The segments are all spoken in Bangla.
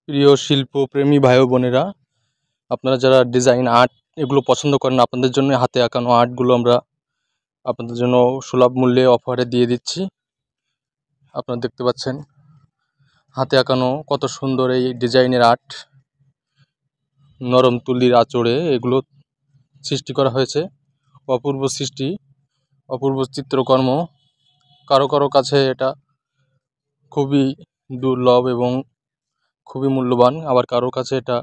প্রিয় শিল্পপ্রেমী ভাই ও বোনেরা, আপনারা যারা ডিজাইন আর্ট এগুলো পছন্দ করেন, আপনাদের জন্য হাতে আঁকানো আর্টগুলো আমরা আপনাদের জন্য সুলভ মূল্যে অফারে দিয়ে দিচ্ছি। আপনারা দেখতে পাচ্ছেন হাতে আঁকানো কত সুন্দর এই ডিজাইনের আর্ট, নরম তুলির আঁচড়ে এগুলো সৃষ্টি করা হয়েছে। অপূর্ব সৃষ্টি, অপূর্ব চিত্রকর্ম। কারো কারো কাছে এটা খুবই দুর্লভ এবং খুবই মূল্যবান, আবার কারোর কাছে এটা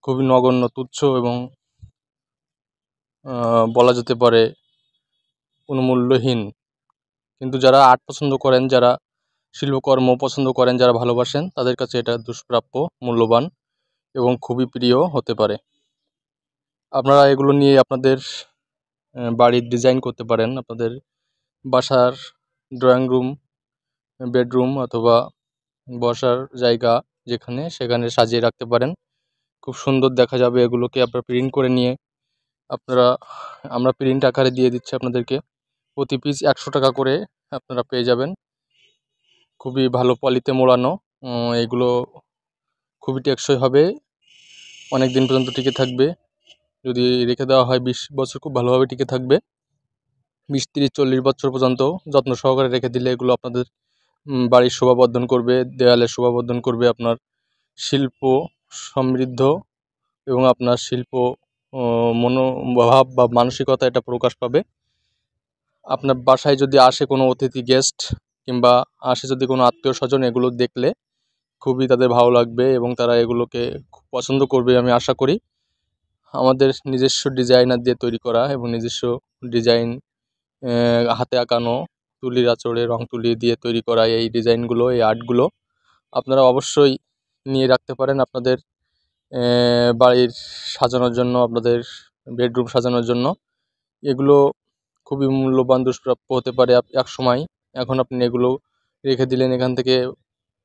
খুবই নগণ্য, তুচ্ছ এবং বলা যেতে পারে কোনো মূল্যহীন। কিন্তু যারা আর্ট পছন্দ করেন, যারা শিল্পকর্ম পছন্দ করেন, যারা ভালোবাসেন, তাদের কাছে এটা দুষ্প্রাপ্য, মূল্যবান এবং খুবই প্রিয় হতে পারে। আপনারা এগুলো নিয়ে আপনাদের বাড়ির ডিজাইন করতে পারেন, আপনাদের বাসার ড্রয়িং রুম, বেডরুম অথবা বসার জায়গা যেখানে সেখানে সাজিয়ে রাখতে পারেন। খুব সুন্দর দেখা যাবে। এগুলোকে আপনারা প্রিন্ট করে নিয়ে আমরা প্রিন্ট আকারে দিয়ে দিচ্ছি আপনাদেরকে। প্রতি পিস 100 টাকা করে আপনারা পেয়ে যাবেন। খুবই ভালো পলিতে মোড়ানো। এগুলো খুবই টেকসই হবে, অনেক দিন পর্যন্ত টিকে থাকবে। যদি রেখে দেওয়া হয় 20 বছর খুব ভালোভাবে টিকে থাকবে। 20, 30, 40 বছর পর্যন্ত যত্ন সহকারে রেখে দিলে এগুলো আপনাদের বাড়ির শোভাবর্ধন করবে, দেয়ালের শোভাবর্ধন করবে। আপনার শিল্প সমৃদ্ধ এবং আপনার শিল্প মনোভাব বা মানসিকতা এটা প্রকাশ পাবে। আপনার বাসায় যদি আসে কোনো অতিথি গেস্ট কিংবা আসে যদি কোনো আত্মীয় স্বজন, এগুলো দেখলে খুবই তাদের ভালো লাগবে এবং তারা এগুলোকে খুব পছন্দ করবে আমি আশা করি। আমাদের নিজস্ব ডিজাইনার দিয়ে তৈরি করা এবং নিজস্ব ডিজাইন হাতে আঁকানো তুলির আঁচড়ে রং তুলি দিয়ে তৈরি করা এই ডিজাইনগুলো, এই আর্টগুলো আপনারা অবশ্যই নিয়ে রাখতে পারেন আপনাদের বাড়ির সাজানোর জন্য, আপনাদের বেডরুম সাজানোর জন্য। এগুলো খুবই মূল্যবান, দুষ্প্রাপ্য হতে পারে এক সময়। এখন আপনি এগুলো রেখে দিলেন, এখান থেকে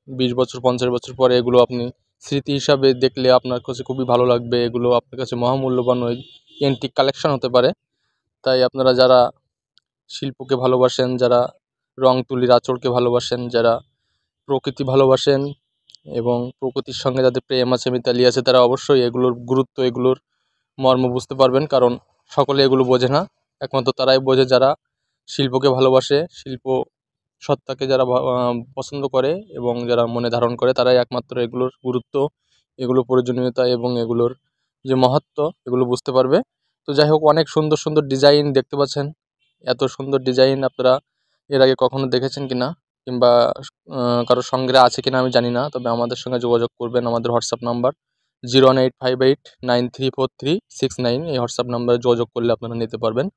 20 বছর 50 বছর পরে এগুলো আপনি স্মৃতি হিসাবে দেখলে আপনার কাছে খুবই ভালো লাগবে। এগুলো আপনার কাছে মহামূল্যবান ওই এন্টিক কালেকশন হতে পারে। তাই আপনারা যারা শিল্পকে ভালোবাসেন, যারা রং তুলির আঁচড়কে ভালোবাসেন, যারা প্রকৃতি ভালোবাসেন এবং প্রকৃতির সঙ্গে যাদের প্রেম আছে, মিতালি আছে, তারা অবশ্যই এগুলোর গুরুত্ব, এগুলোর মর্ম বুঝতে পারবেন। কারণ সকলে এগুলো বোঝে না, একমাত্র তারাই বোঝে যারা শিল্পকে ভালোবাসে, শিল্প সত্তাকে যারা পছন্দ করে এবং যারা মনে ধারণ করে, তারাই একমাত্র এগুলোর গুরুত্ব, এগুলোর প্রয়োজনীয়তা এবং এগুলোর যে মহত্ব এগুলো বুঝতে পারবে। তো যাই হোক, অনেক সুন্দর সুন্দর ডিজাইন দেখতে পাচ্ছেন। এত সুন্দর ডিজাইন আপনারা এর আগে কখনো দেখেছেন কিনা কিংবা কারোর সঙ্গে আছে কিনা আমি জানি না, তবে আমাদের সঙ্গে যোগাযোগ করবেন। আমাদের হোয়াটসঅ্যাপ নাম্বার 01858933669, এই হোয়াটসঅ্যাপ নাম্বারে যোগাযোগ করলে আপনারা নিতে পারবেন।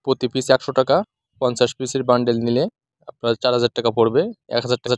প্রতি পিস 100 টাকা, 50 পিসের বান্ডেল নিলে আপনার 4000 টাকা পড়বে। 1000 টাকা